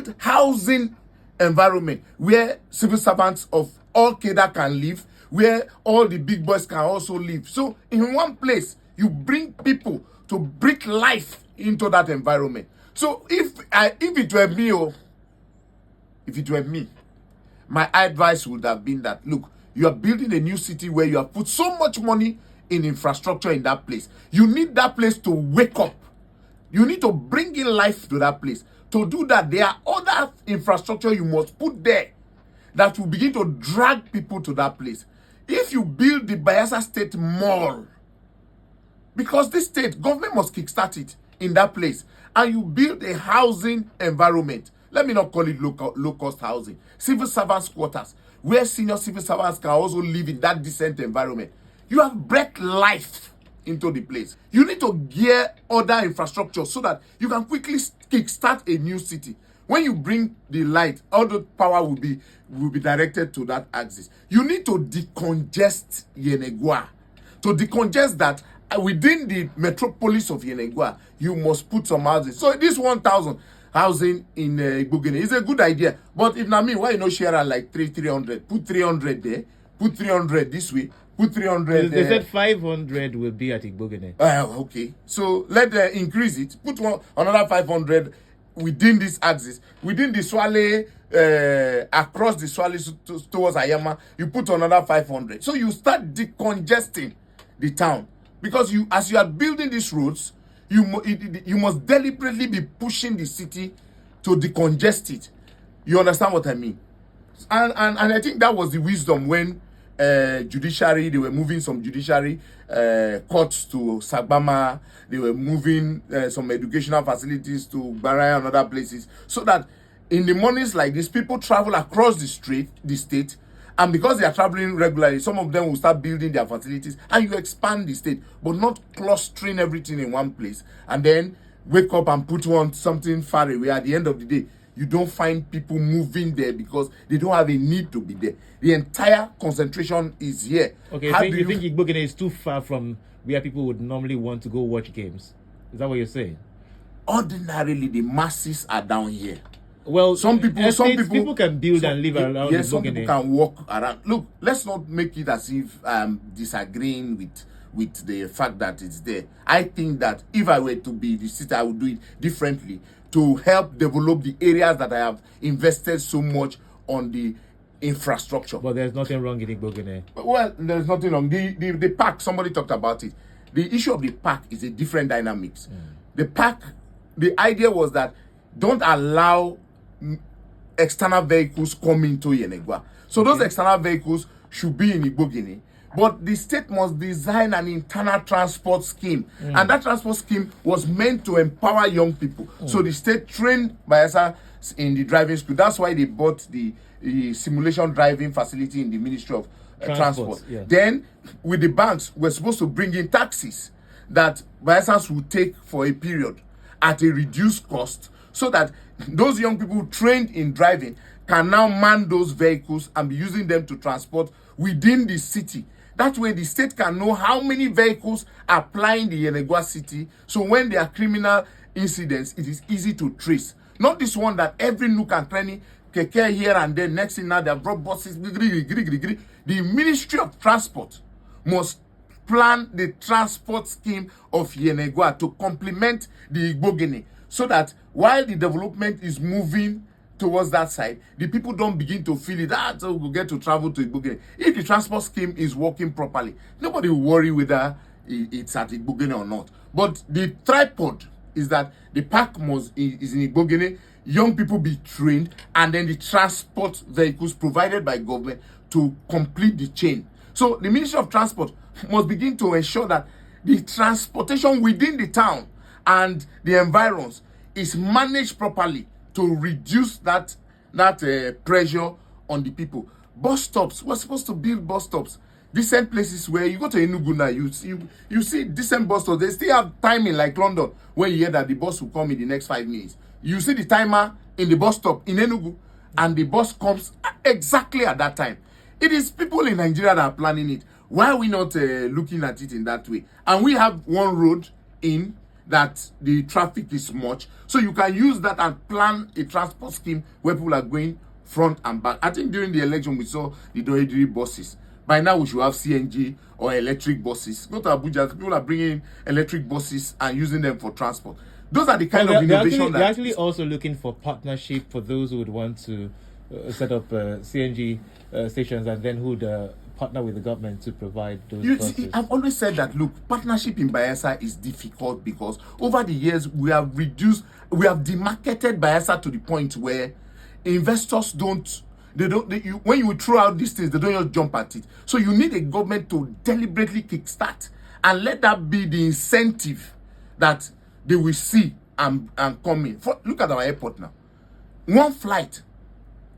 build housing environment where civil servants of all cadre can live, where all the big boys can also live. So in one place, you bring people to breathe life into that environment. So if it were me, my advice would have been that, look, you are building a new city where you have put so much money in infrastructure in that place. You need that place to wake up. You need to bring in life to that place. To do that, there are other infrastructure you must put there that will begin to drag people to that place. If you build the Bayelsa State Mall, because this state government must kickstart it in that place, and you build a housing environment, let me not call it low-cost housing, civil servants quarters, where senior civil servants can also live in that decent environment. You have brought life into the place. You need to gear other infrastructure so that you can quickly kickstart a new city. When you bring the light, all the power will be directed to that axis. You need to decongest Yenagoa. To decongest that, within the metropolis of Yenagoa, you must put some houses. So this 1,000 housing in Igbogene is a good idea. But if not me, why you not share like 300? Put 300 there. Put 300 this way. Put 300 They said 500 will be at Igbogene. Okay. So let increase it. Put another 500 within this axis. Within the Swale, across the Swale towards Ayama, you put another 500. So you start decongesting the town. Because as you are building these roads, you must deliberately be pushing the city to decongest it. You understand what I mean? And I think that was the wisdom when judiciary, they were moving some judiciary courts to Sagbama, they were moving some educational facilities to Baraya and other places, so that in the mornings like this, people travel across the state, and because they are traveling regularly, some of them will start building their facilities, and you expand the state, but not clustering everything in one place, and then wake up and put something far away. At the end of the day, you don't find people moving there because they don't have a need to be there. The entire concentration is here. Okay, so you think Igbogene is too far from where people would normally want to go watch games? Is that what you're saying? Ordinarily, the masses are down here. Well, some people can build and live around. Yes, some people can walk around. Look, let's not make it as if I'm disagreeing with the fact that it's there. I think that if I were to be the city, I would do it differently to help develop the areas that I have invested so much on the infrastructure. But there's nothing wrong in Igbogene. Well, there's nothing wrong. The park, somebody talked about it. The issue of the park is a different dynamics. The park, the idea was that don't allow external vehicles come into Yenagoa. So those external vehicles should be in Igbogene. But the state must design an internal transport scheme. And that transport scheme was meant to empower young people. So the state trained Bayelsa in the driving school. That's why they bought the simulation driving facility in the Ministry of Transport. Yeah. Then, with the banks, we're supposed to bring in taxis that Bayelsans will take for a period at a reduced cost, so that those young people trained in driving can now man those vehicles and be using them to transport within the city. That way, the state can know how many vehicles are plying the Yenagoa city. So when there are criminal incidents, it is easy to trace. Not this one that every nook and cranny, keke here and there, next thing now they have brought buses. The Ministry of Transport must plan the transport scheme of Yenagoa to complement the Igbogene, so that while the development is moving towards that side, the people don't begin to feel it. So we'll get to travel to Igbogene. If the transport scheme is working properly, nobody will worry whether it's at Igbogene or not. But the tripod is that the park is in Igbogene, young people be trained, and then the transport vehicles provided by government to complete the chain. So the Ministry of Transport must begin to ensure that the transportation within the town and the environs is managed properly to reduce that pressure on the people. Bus stops, we're supposed to build bus stops, decent places where you go to Enugu now, you see decent bus stops. They still have timing like London, when you hear that the bus will come in the next 5 minutes. You see the timer in the bus stop in Enugu, and the bus comes exactly at that time. It is people in Nigeria that are planning it. Why are we not looking at it in that way? And we have one road in that the traffic is much. So you can use that and plan a transport scheme where people are going front and back. I think during the election we saw the Eradiri buses. By now we should have CNG or electric buses. Go to Abuja, people are bringing electric buses and using them for transport. Those are the kind of innovation they're actually also looking for partnership for those who would want to set up CNG stations, and then who would partner with the government to provide those buses. See, I've always said that, look, partnership in Bayelsa is difficult because over the years we have demarketed Bayelsa to the point where investors when you throw out these things, they don't just jump at it. So you need a government to deliberately kickstart and let that be the incentive that they will see and come in. Look at our airport now. One flight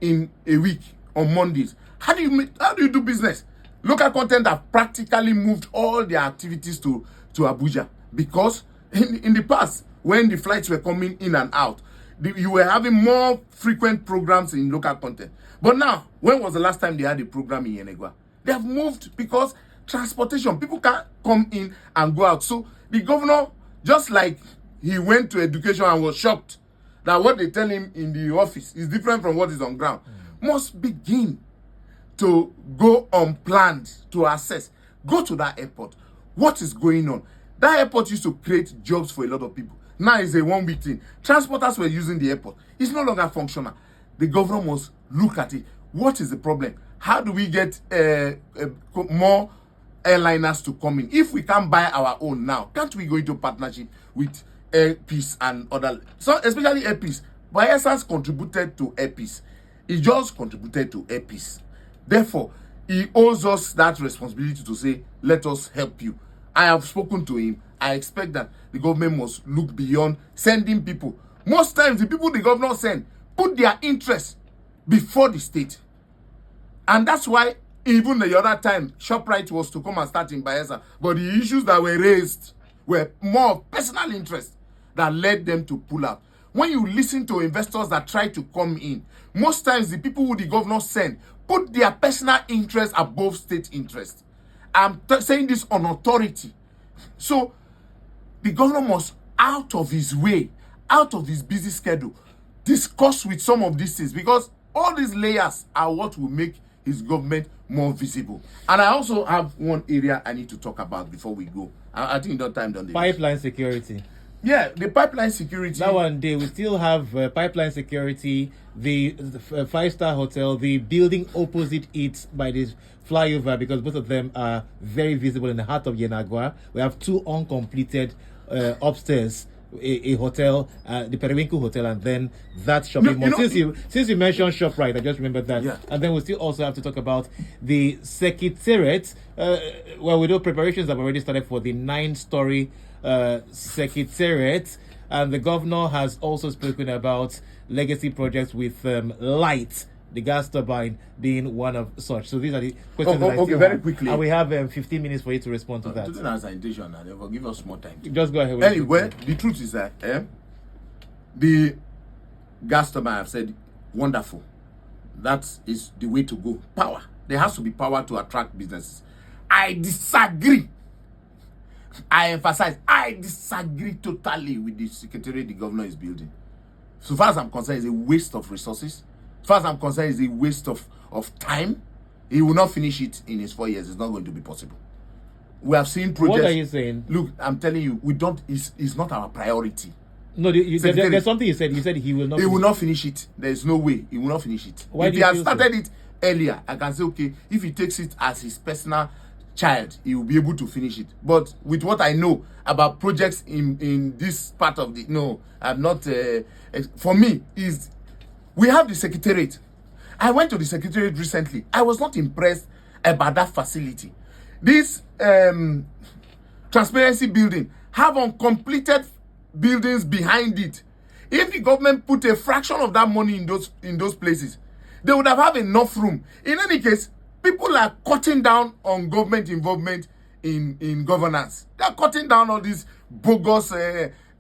in a week on Mondays. How do you do business? Local content have practically moved all their activities to Abuja, because in the past, when the flights were coming in and out, you were having more frequent programs in local content. But now, when was the last time they had a program in Yenegua? They have moved because transportation, people can't come in and go out. So the governor, just like he went to education and was shocked that what they tell him in the office is different from what is on ground, must begin to go unplanned to assess. Go to that airport. What is going on? That airport used to create jobs for a lot of people. Now it's a 1 week thing. Transporters were using the airport. It's no longer functional. The government must look at it. What is the problem? How do we get more airliners to come in? If we can't buy our own now, can't we go into partnership with Airpeace and other? So especially Airpeace. Bayelsa's contributed to Airpeace. He just contributed to Airpeace. Therefore, he owes us that responsibility to say, let us help you. I have spoken to him. I expect that the government must look beyond sending people. Most times, the people the governor send put their interest before the state. And that's why even the other time, ShopRite was to come and start in Bayelsa. But the issues that were raised were more of personal interest that led them to pull out. When you listen to investors that try to come in, most times the people who the governor send put their personal interest above state interest. I'm saying this on authority. So the governor must, out of his way, out of his busy schedule, discuss with some of these things, because all these layers are what will make his government more visible. And I also have one area I need to talk about before we go. I think no time done. Pipeline security. Yeah, the pipeline security. That one day, we still have pipeline security, the five-star hotel, the building opposite it by this flyover, because both of them are very visible in the heart of Yenagua. We have two uncompleted upstairs, a hotel, the Periwinkle Hotel, and then that shopping mall. Since you mentioned ShopRite, I just remembered that. Yeah. And then we still also have to talk about the secretariat. Well, we know preparations have already started for the 9-story secretariat, and the governor has also spoken about legacy projects with Light, the gas turbine, being one of such. So these are the questions that I still very have. Quickly. And we have 15 minutes for you to respond to that. As an intention, and they will give us more time. Just go ahead. Anyway, the truth is that the gas turbine, I've said, wonderful. That is the way to go. Power. There has to be power to attract businesses. I disagree. I emphasize, I disagree totally with the secretariat the governor is building. So far as I'm concerned, it's a waste of resources. As far as I'm concerned, it's a waste of time. He will not finish it in his 4 years. It's not going to be possible. We have seen projects. What are you saying? Look, I'm telling you, we don't. It's not our priority. No, there's something you said. You said he will not. He will not finish it. There is no way he will not finish it. Why if he had started it earlier, I can say, okay, if he takes it as his personal child, he will be able to finish it. But with what I know about projects in this part of the, no, I'm not. For me, we have the secretariat. I went to the secretariat recently. I was not impressed about that facility. This transparency building have uncompleted buildings behind it. If the government put a fraction of that money in those places, they would have enough room. In any case, people are cutting down on government involvement in governance. They are cutting down all these bogus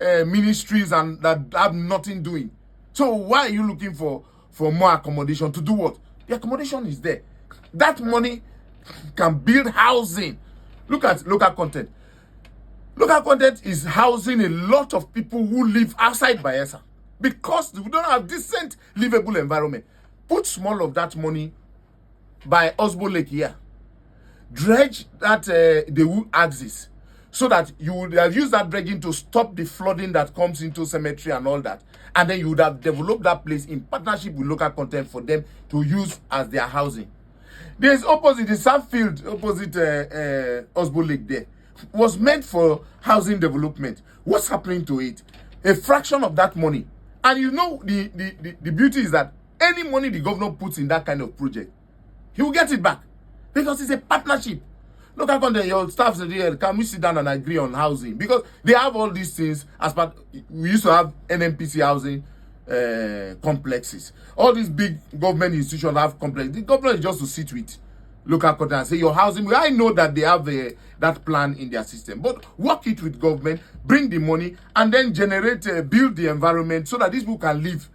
ministries and that have nothing doing. So why are you looking for more accommodation? To do what? The accommodation is there. That money can build housing. Look at local content. Local content is housing a lot of people who live outside Bayelsa because we don't have decent, livable environment. Put small of that money by Osbo Lake here. Dredge that the Wu axis so that you would have used that dredging to stop the flooding that comes into cemetery and all that. And then you would have developed that place in partnership with local content for them to use as their housing. There's opposite, the sand field opposite Osbo Lake there was meant for housing development. What's happening to it? A fraction of that money. And you know the beauty is that any money the governor puts in that kind of project, he will get it back because it's a partnership. Look at content, your staff said, can we sit down and agree on housing? Because they have all these things as part. We used to have NMPC housing complexes. All these big government institutions have complexes. The government is just to sit with local content and say your housing. Well, I know that they have that plan in their system, but work it with government, bring the money, and then generate, build the environment so that these people can live.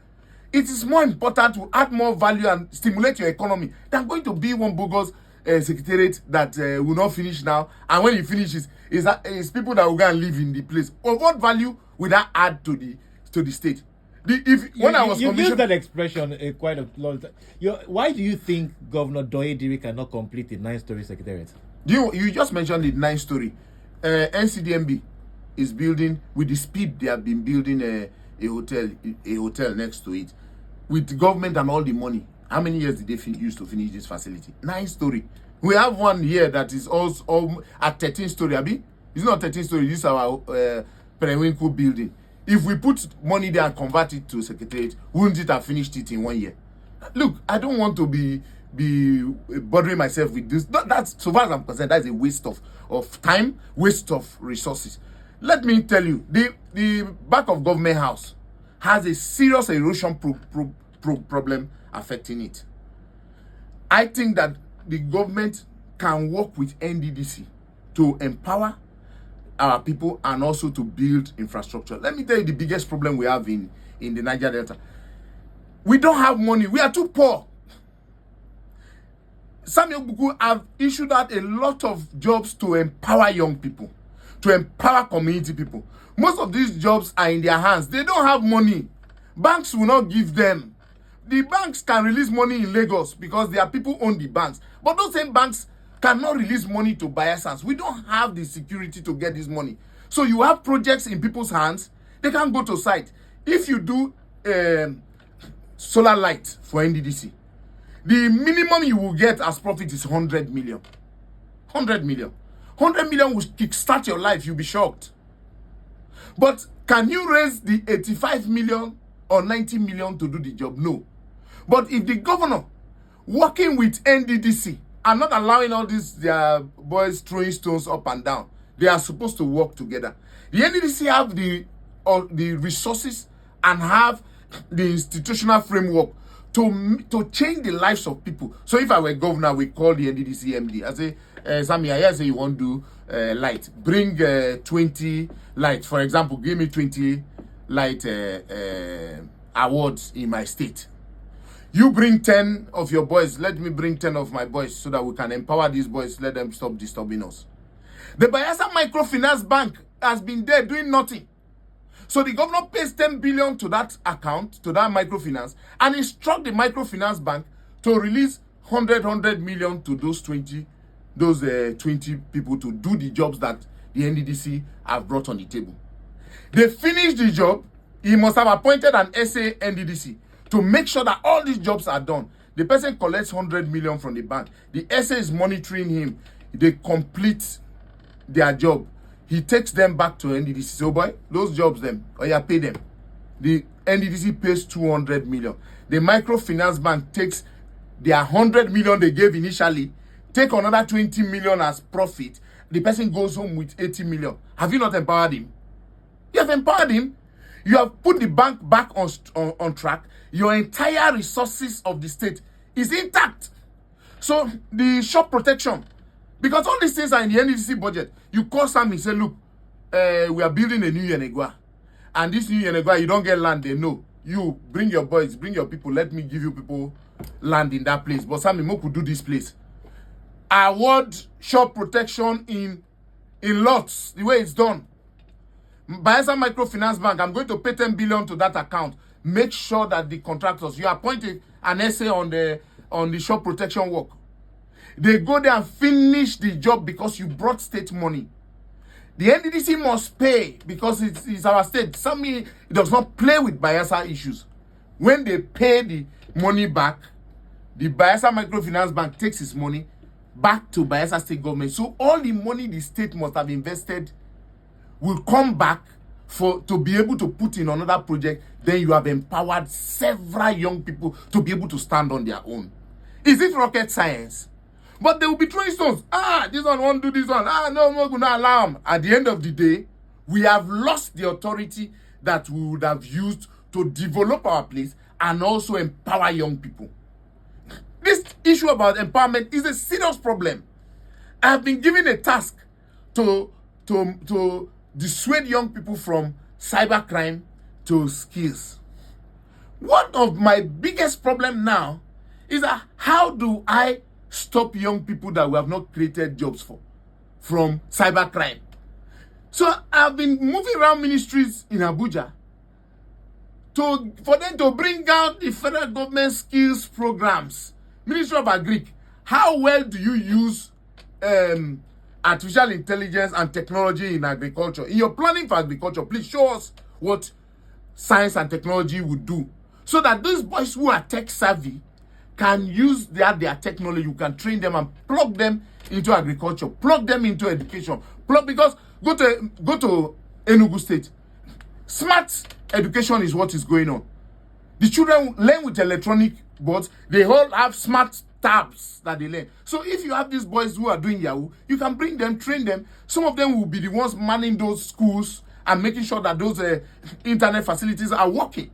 It is more important to add more value and stimulate your economy than going to be one bogus secretariat that will not finish now, and when it finishes, is people that will go and live in the place. Of what value will that add to the state? You used that expression quite a long time. Why do you think Governor Eradiri cannot complete the 9-story secretariat? You just mentioned the 9-story. NCDMB is building with the speed they have been building a hotel next to it with the government and all the money. How many years did they use to finish this facility? 9-story. We have one here that is also at 13-story. Abi, it's not 13-story. This is our periwinkle building. If we put money there and convert it to secretariat, wouldn't it have finished it in 1 year? Look, I don't want to be bothering myself with this. That's, so far as I'm concerned, that's a waste of time, waste of resources. Let me tell you, the back of Government House has a serious erosion problem affecting it. I think that the government can work with NDDC to empower our people and also to build infrastructure. Let me tell you the biggest problem we have in the Niger Delta. We don't have money. We are too poor. Samuel Buku have issued out a lot of jobs to empower young people, to empower community people. Most of these jobs are in their hands. They don't have money. Banks will not give them. The banks can release money in Lagos because their people own the banks. But those same banks cannot release money to Bayelsans. We don't have the security to get this money. So you have projects in people's hands. They can't go to site. If you do solar light for NDDC, the minimum you will get as profit is 100 million. 100 million. 100 million will kickstart your life. You'll be shocked. But can you raise the 85 million or 90 million to do the job? No. But if the governor working with NDDC and not allowing all these their boys throwing stones up and down, they are supposed to work together. The NDDC have the resources and have the institutional framework to change the lives of people. So if I were governor, we call the NDDC MD. I say, Sammy, I say you want to do light. Bring 20 lights. For example, give me 20 light awards in my state. You bring 10 of your boys. Let me bring 10 of my boys so that we can empower these boys. Let them stop disturbing us. The Bayelsa Microfinance Bank has been there doing nothing. So the governor pays 10 billion to that account, to that microfinance, and instruct the microfinance bank to release 100 million to those 20 people to do the jobs that the NDDC have brought on the table. They finish the job. He must have appointed an SA NDDC to make sure that all these jobs are done. The person collects 100 million from the bank. The SA is monitoring him. They complete their job. He takes them back to NDDC. So, boy, those jobs, them, or you pay them. The NDDC pays 200 million. The microfinance bank takes their 100 million they gave initially, take another 20 million as profit. The person goes home with 80 million. Have you not empowered him? You have empowered him. You have put the bank back on track. Your entire resources of the state is intact. So the shop protection, because all these things are in the NDDC budget. You call Sam and say, look, we are building a new Yenegua. And this new Yenegua, you don't get land, they know. You bring your boys, bring your people, let me give you people land in that place. But Sam Imo could do this place. Award shop protection in lots, the way it's done. Bayelsa Microfinance Bank, I'm going to pay 10 billion to that account. Make sure that the contractors, you appoint an essay on the shore protection work. They go there and finish the job because you brought state money. The NDDC must pay because it's our state. It does not play with Bayelsa issues. When they pay the money back, the Bayelsa Microfinance Bank takes its money back to Bayelsa state government. So all the money the state must have invested will come back to be able to put in another project. Then you have empowered several young people to be able to stand on their own. Is it rocket science? But they will be throwing stones. This one won't do this one. No, we're going to allow them. At the end of the day, we have lost the authority that we would have used to develop our place and also empower young people. This issue about empowerment is a serious problem. I have been given a task to dissuade young people from cybercrime to skills. One of my biggest problem now is that how do I stop young people that we have not created jobs for from cybercrime? So I've been moving around ministries in Abuja for them to bring out the federal government skills programs. Ministry of Agric, how well do you use artificial intelligence and technology in agriculture? In your planning for agriculture, please show us what science and technology would do, so that those boys who are tech savvy can use their technology. You can train them and plug them into agriculture, plug them into education. Because go to Enugu State. Smart education is what is going on. The children learn with electronic boards. They all have smart tabs that they learn. So if you have these boys who are doing Yahoo, you can bring them, train them. Some of them will be the ones manning those schools and making sure that those internet facilities are working.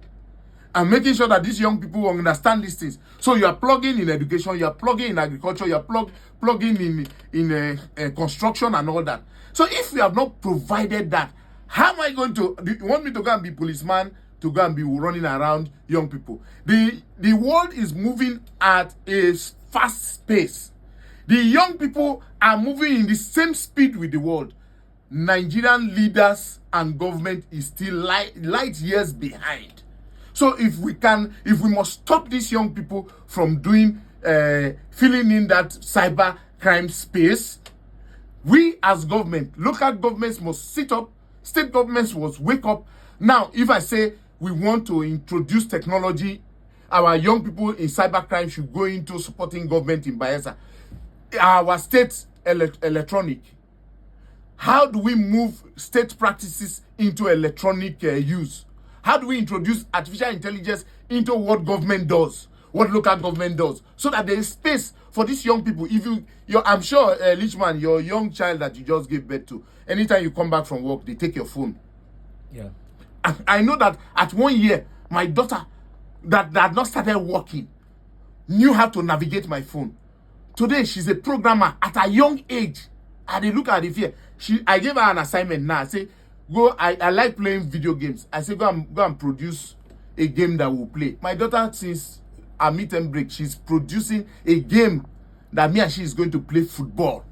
And making sure that these young people understand these things. So you are plugging in education, you are plugging in agriculture, you are plugging in construction and all that. So if you have not provided that, how am I going to? Do you want me to go and be policeman, to go and be running around young people? The world is moving at a fast pace. The young people are moving in the same speed with the world. Nigerian leaders and government is still light years behind. So if we must stop these young people from filling in that cyber crime space, we as government, local governments must sit up, state governments must wake up. Now, if I say we want to introduce technology, our young people in cybercrime should go into supporting government in Bayelsa. Our state electronic. How do we move state practices into electronic use? How do we introduce artificial intelligence into what government does, what local government does, so that there is space for these young people? I'm sure, Lichman, your young child that you just gave birth to, anytime you come back from work, they take your phone. Yeah. I know that at 1 year, my daughter that had not started working knew how to navigate my phone. Today, she's a programmer at a young age. And they look at the fear. I gave her an assignment now. I say, I like playing video games. I say, go and produce a game that we'll play. My daughter, since our meet and break, she's producing a game that me and she is going to play football.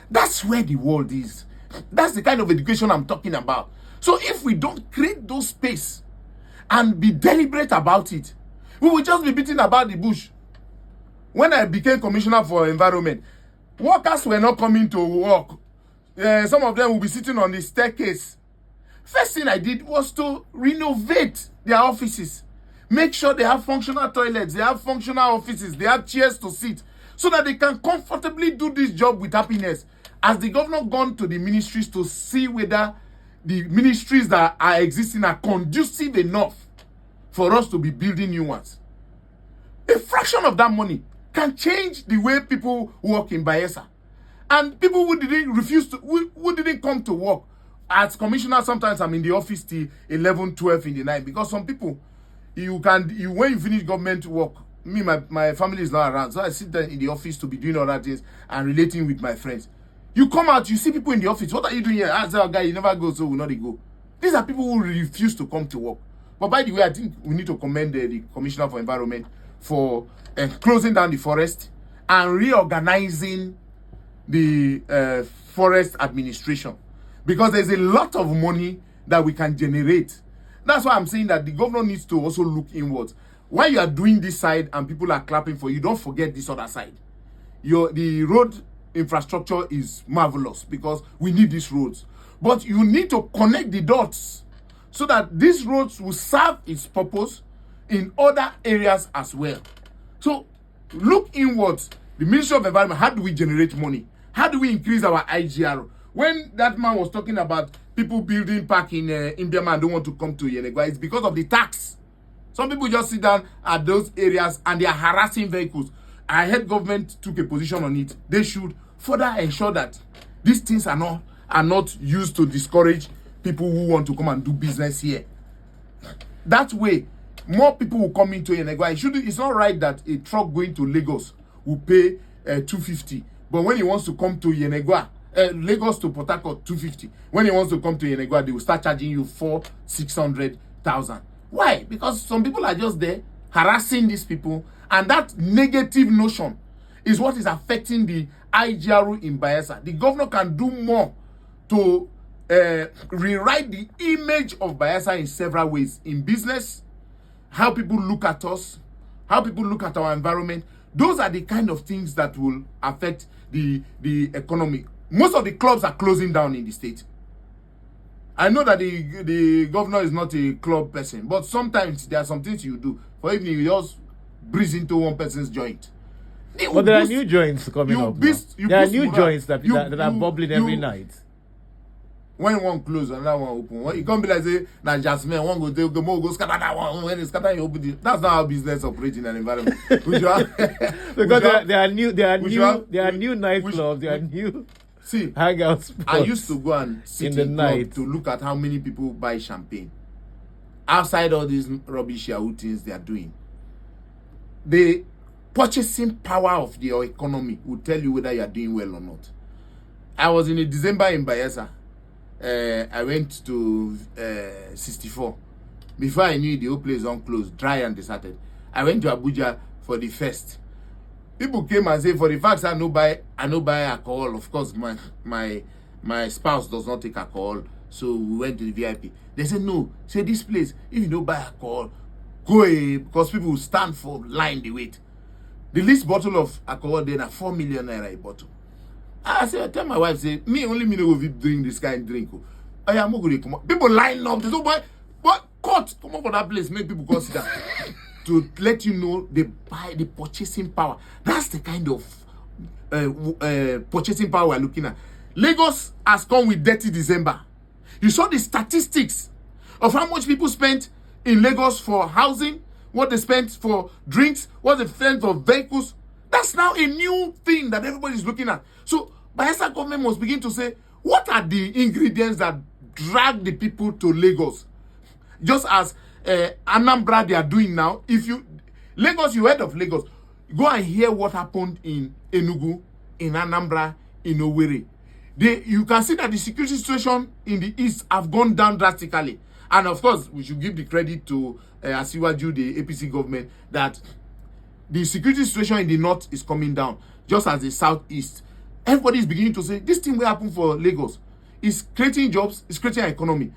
That's where the world is. That's the kind of education I'm talking about. So if we don't create those space and be deliberate about it, we will just be beating about the bush. When I became commissioner for environment, workers were not coming to work. Some of them will be sitting on the staircase. First thing I did was to renovate their offices. Make sure they have functional toilets, they have functional offices, they have chairs to sit, so that they can comfortably do this job with happiness. As the governor gone to the ministries to see whether the ministries that are existing are conducive enough for us to be building new ones. A fraction of that money can change the way people work in Bayelsa. And people who didn't come to work. As commissioner, sometimes I'm in the office till 11, 12 in the night, because some people, when you finish government work, my family is not around, so I sit there in the office to be doing other things and relating with my friends. You come out, you see people in the office. What are you doing here? I say, guy, you never go, so we'll not go. These are people who refuse to come to work. But by the way, I think we need to commend the Commissioner for Environment for closing down the forest and reorganizing the forest administration, because there's a lot of money that we can generate. That's why I'm saying that the governor needs to also look inwards. While you are doing this side and people are clapping for you, don't forget this other side. The road infrastructure is marvelous because we need these roads. But you need to connect the dots so that these roads will serve its purpose in other areas as well. So look inwards. The Ministry of Environment, how do we generate money? How do we increase our IGR? When that man was talking about people building park in India and don't want to come to Yenegua, it's because of the tax. Some people just sit down at those areas and they are harassing vehicles. I heard government took a position on it. They should further ensure that these things are not used to discourage people who want to come and do business here. That way, more people will come into Yenegua. It's not right that a truck going to Lagos will pay 250, but when he wants to come to Yenegua, Lagos to Port Harcourt 250. When he wants to come to Yenegua, they will start charging you 600,000. Why? Because some people are just there harassing these people, and that negative notion is what is affecting the IGRU in Bayelsa. The governor can do more to rewrite the image of Bayelsa in several ways. In business, how people look at us, how people look at our environment. Those are the kind of things that will affect the economy. Most of the clubs are closing down in the state. I know that the governor is not a club person, but sometimes there are some things you do. For evening, you just breeze into one person's joint. But there are new joints coming up. There are new joints that are bubbling every night. When one close, another one open. It can't be like say, now Jasmine, one go scatter that one. When it's scatter, you open it. That's not how business operates in an environment. Because there are new nightclubs. There are new. See, hangout spots. I used to go and sit in the night to look at how many people buy champagne. Outside all these rubbish Yahoo things they are doing, the purchasing power of your economy will tell you whether you are doing well or not. I was in December in Bayelsa. I went to 64. Before I knew it, the whole place was closed, dry and deserted. I went to Abuja for the fest. People came and said, for the fact I no buy alcohol. Of course, my spouse does not take alcohol, so we went to the VIP. They said no. Say this place, if you don't buy alcohol, go away, because people will stand for line. They wait. The least bottle of alcohol then are 4 million naira a bottle. I tell my wife, say me no go drink this kind of drink. I am going to come up. People line up. They say, what cut? Come up for that place. Make people consider. To let you know they buy the purchasing power. That's the kind of purchasing power we're looking at. Lagos has come with dirty December. You saw the statistics of how much people spent in Lagos for housing, what they spent for drinks, what they spent for vehicles. That's now a new thing that everybody's looking at. So Bayelsa government must begin to say, what are the ingredients that drag the people to Lagos? Just as Anambra they are doing now. If you Lagos, you heard of Lagos, go and hear what happened in Enugu, in Anambra, in Owerri. You can see that the security situation in the east have gone down drastically. And of course, we should give the credit to Asiwaju, the APC government, that the security situation in the north is coming down, just as the southeast. Everybody is beginning to say, this thing will happen for Lagos. It's creating jobs, it's creating an economy.